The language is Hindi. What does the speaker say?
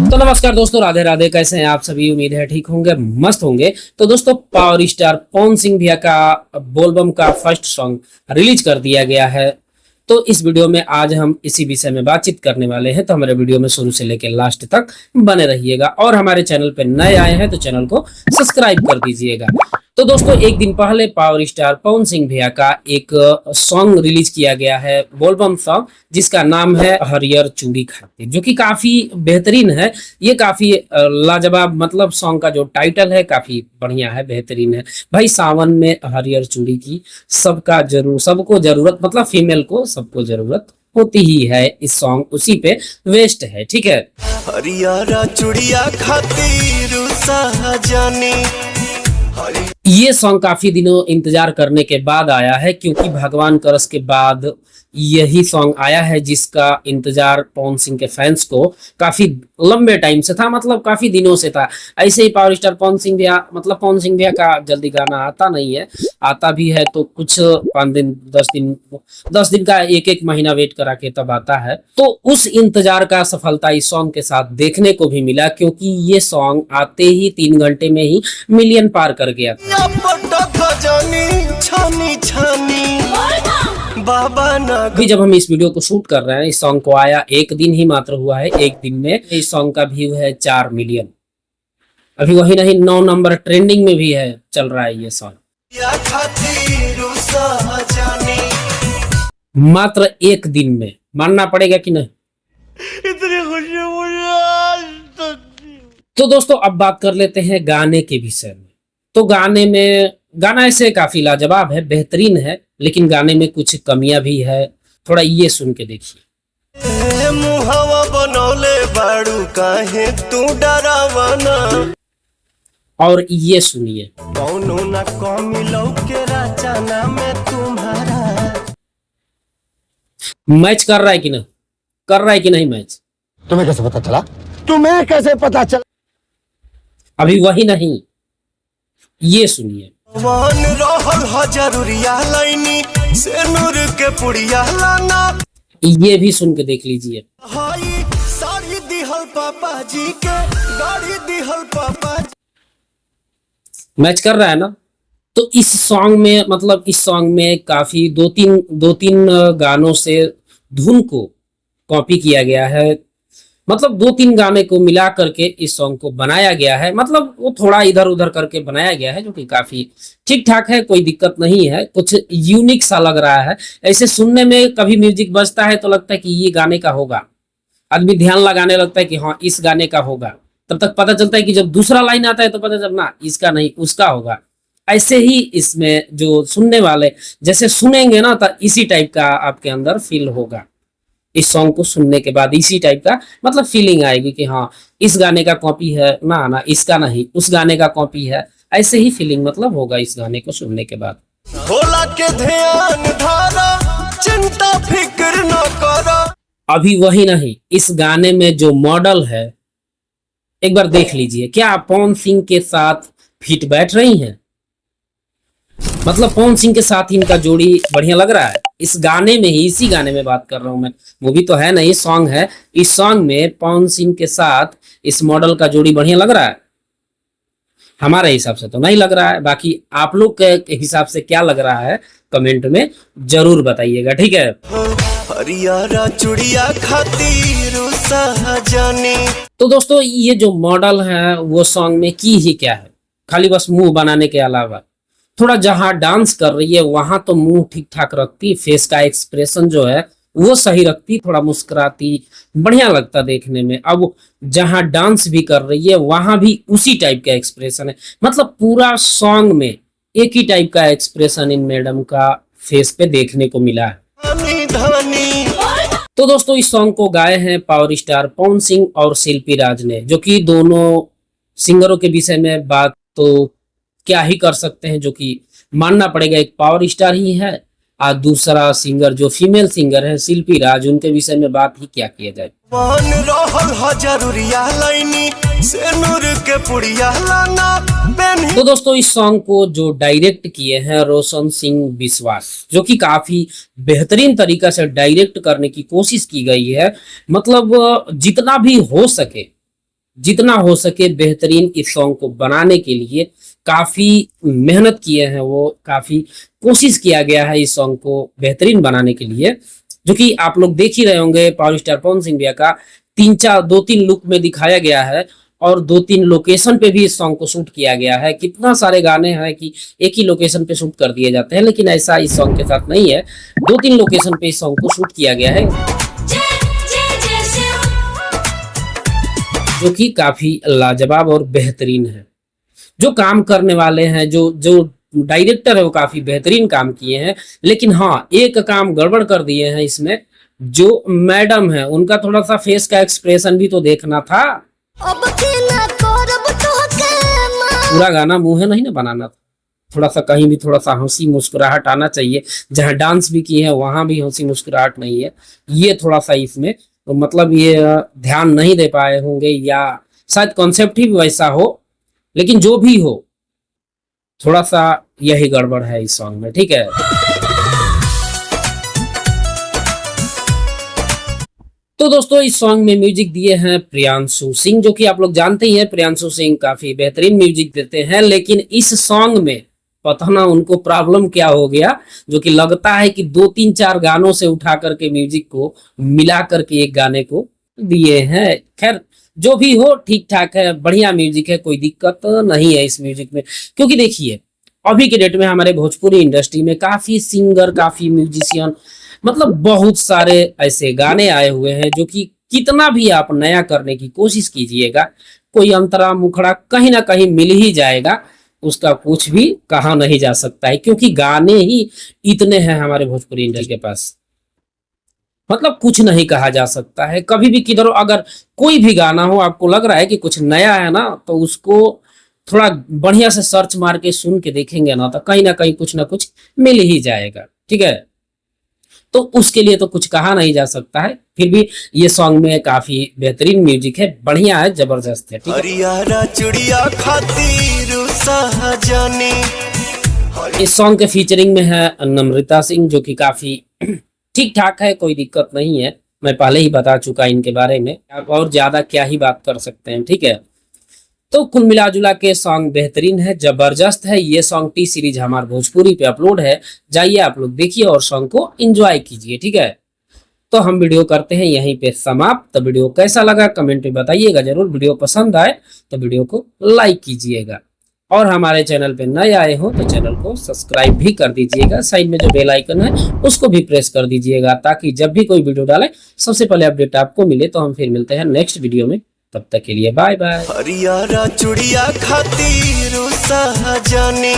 तो नमस्कार दोस्तों, राधे राधे। कैसे हैं आप सभी? उम्मीद है ठीक होंगे, मस्त होंगे। तो दोस्तों, पावर स्टार पवन सिंह भैया का बोलबम का फर्स्ट सॉन्ग रिलीज कर दिया गया है। तो इस वीडियो में आज हम इसी विषय में बातचीत करने वाले हैं। तो हमारे वीडियो में शुरू से लेकर लास्ट तक बने रहिएगा और हमारे चैनल पे नए आए हैं तो चैनल को सब्सक्राइब कर दीजिएगा। तो दोस्तों, एक दिन पहले पावर स्टार पवन सिंह भैया का एक सॉन्ग रिलीज किया गया है, बोलबम सॉन्ग, जिसका नाम है हरियर चूड़ी खातिर, जो कि काफी बेहतरीन है। ये काफी लाजवाब, मतलब सॉन्ग का जो टाइटल है काफी बढ़िया है, बेहतरीन है। भाई, सावन में हरियर चूड़ी की सबको जरूरत, मतलब फीमेल को सबको जरूरत होती ही है। इस सॉन्ग उसी पे वेस्ट है, ठीक है। हरियारा चूड़िया खातिर जानी। ये सॉन्ग काफी दिनों इंतजार करने के बाद आया है, क्योंकि भगवान करस के बाद यही सॉन्ग आया है जिसका इंतजार पवन सिंह के फैंस को काफी लंबे टाइम से था, मतलब काफी दिनों से था। ऐसे ही पावर स्टार पवन सिंह भैया, मतलब पवन सिंह भैया का जल्दी गाना आता नहीं है, आता भी है तो कुछ 5 दिन 10 दिन का एक महीना वेट करा के तब आता है। तो उस इंतजार का सफलता इस सॉन्ग के साथ देखने को भी मिला, क्योंकि ये सॉन्ग आते ही 3 घंटे में ही मिलियन पार कर गया। अभी जब हम इस वीडियो को शूट कर रहे हैं, इस सॉन्ग को आया 1 दिन ही मात्र हुआ है। 1 दिन में इस सॉन्ग का व्यू है 4 मिलियन। अभी वही नहीं, 9 नंबर ट्रेंडिंग में भी है, चल रहा है ये सॉन्ग मात्र 1 दिन में। मानना पड़ेगा कि नहीं? इतनी खुशी तो दोस्तों, अब बात कर लेते हैं गाने के विषय में। तो गाना ऐसे काफी लाजवाब है, बेहतरीन है, लेकिन गाने में कुछ कमियां भी है। थोड़ा ये सुन के देखिए। मुहावा बनौले बाड़ू काहे तू डरावना, और ये सुनिए। कौनो ना कमी लौके रचना में तुम्हारा। मैच कर रहा है कि नहीं? कर रहा है कि नहीं मैच? तुम्हें कैसे पता चला? तुम्हें कैसे पता चला? अभी वही नहीं, ये सुनिए। वन रहल ह जरूरिया लाइनी से नूर के पुड़िया लाना। ये भी सुन के देख लीजिए। हाई साड़ी दिहल पापा जी के, गाड़ी दिहल पापा जी। मैच कर रहा है ना? तो इस सॉन्ग में, मतलब इस सॉन्ग में काफी दो तीन गानों से धुन को कॉपी किया गया है। मतलब 2-3 गाने को मिला करके इस सॉन्ग को बनाया गया है। मतलब वो थोड़ा इधर उधर करके बनाया गया है, जो कि काफी ठीक ठाक है, कोई दिक्कत नहीं है। कुछ यूनिक सा लग रहा है। ऐसे सुनने में कभी म्यूजिक बजता है तो लगता है कि ये गाने का होगा, आदमी ध्यान लगाने लगता है कि हाँ इस गाने का होगा। तब तक पता चलता है कि जब दूसरा लाइन आता है तो पता चलना इसका नहीं, उसका होगा। ऐसे ही इसमें जो सुनने वाले जैसे सुनेंगे ना, तो इसी टाइप का आपके अंदर फील होगा। इस सॉन्ग को सुनने के बाद इसी टाइप का मतलब फीलिंग आएगी कि हाँ इस गाने का कॉपी है, ना इसका नहीं, उस गाने का कॉपी है। ऐसे ही फीलिंग मतलब होगा इस गाने को सुनने के बाद। भोला के ध्यान धारा, चिंता फिक्र न करो। अभी वही नहीं, इस गाने में जो मॉडल है एक बार देख लीजिए। क्या पवन सिंह के साथ फिट बैठ रही हैं? मतलब पवन सिंह के साथ इनका जोड़ी बढ़िया लग रहा है इस गाने में ही। इसी गाने में बात कर रहा हूं मैं, मूवी तो है नहीं, सॉन्ग है। इस सॉन्ग में पवन सिंह के साथ इस मॉडल का जोड़ी बढ़िया लग रहा है। हमारे हिसाब से तो नहीं लग रहा है। बाकी आप लोग के हिसाब से क्या लग रहा है कमेंट में जरूर बताइएगा, ठीक है। हरियारा चूड़िया खातिर जानी। तो दोस्तों, ये जो मॉडल है वो सॉन्ग में की ही क्या है? खाली बस मुंह बनाने के अलावा थोड़ा जहां डांस कर रही है वहां तो मुंह ठीक ठाक रखती, फेस का एक्सप्रेशन जो है वो सही रखती, थोड़ा मुस्कुराती, बढ़िया लगता देखने में। अब जहां डांस भी कर रही है वहां भी उसी टाइप का एक्सप्रेशन है। मतलब पूरा सॉन्ग में एक ही टाइप का एक्सप्रेशन इन मैडम का फेस पे देखने को मिला है। तो दोस्तों, इस सॉन्ग को गाए हैं पावर स्टार पवन सिंह और शिल्पी राज ने, जो कि दोनों सिंगरों के विषय में बात तो क्या ही कर सकते हैं, जो कि मानना पड़ेगा एक पावर स्टार ही है। और दूसरा सिंगर जो फीमेल सिंगर है शिल्पी राज, उनके विषय में बात ही क्या किया जाए। तो दोस्तों, इस सॉन्ग को जो डायरेक्ट किए हैं रोशन सिंह विश्वास, जो कि काफी बेहतरीन तरीका से डायरेक्ट करने की कोशिश की गई है। मतलब जितना भी हो सके जितना हो सके बेहतरीन इस सॉन्ग को बनाने के लिए काफी मेहनत किए हैं, वो काफी कोशिश किया गया है इस सॉन्ग को बेहतरीन बनाने के लिए, जो कि आप लोग देख ही रहे होंगे। पावर स्टार पवन सिंह भैया का 2-3 लुक में दिखाया गया है और 2-3 लोकेशन पे भी इस सॉन्ग को शूट किया गया है। कितना सारे गाने हैं कि एक ही लोकेशन पे शूट कर दिए जाते हैं, लेकिन ऐसा इस सॉन्ग के साथ नहीं है। 2-3 लोकेशन पे इस सॉन्ग को शूट किया गया है, जो कि काफी लाजवाब और बेहतरीन है। जो काम करने वाले हैं, जो जो डायरेक्टर है, वो काफी बेहतरीन काम किए हैं। लेकिन हाँ, एक काम गड़बड़ कर दिए हैं इसमें। जो मैडम है उनका थोड़ा सा फेस का एक्सप्रेशन भी तो देखना था। पूरा गाना मुंह नहीं ना बनाना था, थोड़ा सा कहीं भी थोड़ा सा हंसी मुस्कुराहट आना चाहिए। जहाँ डांस भी की है वहां भी हंसी मुस्कुराहट नहीं है। ये थोड़ा सा इसमें तो मतलब ये ध्यान नहीं दे पाए होंगे, या शायद कॉन्सेप्ट ही वैसा हो। लेकिन जो भी हो, थोड़ा सा यही गड़बड़ है इस सॉन्ग में, ठीक है। तो दोस्तों, इस सॉन्ग में म्यूजिक दिए हैं प्रियांशु सिंह, जो कि आप लोग जानते ही हैं प्रियांशु सिंह काफी बेहतरीन म्यूजिक देते हैं। लेकिन इस सॉन्ग में पता ना उनको प्रॉब्लम क्या हो गया, जो कि लगता है कि 2-3-4 गानों से उठा करके म्यूजिक को मिला करके एक गाने को दिए हैं। खैर, जो भी हो ठीक ठाक है, बढ़िया म्यूजिक है, कोई दिक्कत नहीं है इस म्यूजिक में। क्योंकि देखिए, अभी के डेट में हमारे भोजपुरी इंडस्ट्री में काफी सिंगर, काफी म्यूजिशियन, मतलब बहुत सारे ऐसे गाने आए हुए हैं जो कि कितना भी आप नया करने की कोशिश कीजिएगा, कोई अंतरा मुखड़ा कहीं ना कहीं मिल ही जाएगा, उसका कुछ भी कहा नहीं जा सकता है। क्योंकि गाने ही इतने हैं हमारे भोजपुरी इंडस्ट्री के पास, मतलब कुछ नहीं कहा जा सकता है। कभी भी किधर अगर कोई भी गाना हो, आपको लग रहा है कि कुछ नया है ना, तो उसको थोड़ा बढ़िया से सर्च मार के सुन के देखेंगे ना, तो कहीं ना कुछ मिल ही जाएगा, ठीक है। तो उसके लिए तो कुछ कहा नहीं जा सकता है। फिर भी ये सॉन्ग में काफी बेहतरीन म्यूजिक है, बढ़िया है, जबरदस्त है, ठीक है। चुड़िया खातिर सहजनी। इस सॉन्ग के फीचरिंग में है नम्रता सिंह, जो कि काफी ठीक ठाक है, कोई दिक्कत नहीं है। मैं पहले ही बता चुका इनके बारे में, और ज्यादा क्या ही बात कर सकते हैं, ठीक है। तो कुल मिला जुला के सॉन्ग बेहतरीन है, जबरदस्त है। ये सॉन्ग टी सीरीज हमारे भोजपुरी पे अपलोड है, जाइए आप लोग देखिए और सॉन्ग को एंजॉय कीजिए, ठीक है। तो हम वीडियो करते हैं यहीं पे समाप्त। तो वीडियो कैसा लगा कमेंट में बताइएगा जरूर। वीडियो पसंद आए तो वीडियो को लाइक कीजिएगा, और हमारे चैनल पे नए आए हो तो चैनल को सब्सक्राइब भी कर दीजिएगा। साइड में जो बेल आइकन है उसको भी प्रेस कर दीजिएगा, ताकि जब भी कोई वीडियो डाले सबसे पहले अपडेट आपको मिले। तो हम फिर मिलते हैं नेक्स्ट वीडियो में, तब तक के लिए बाय बाय। हरियारा चुड़िया खातिर सहजनी।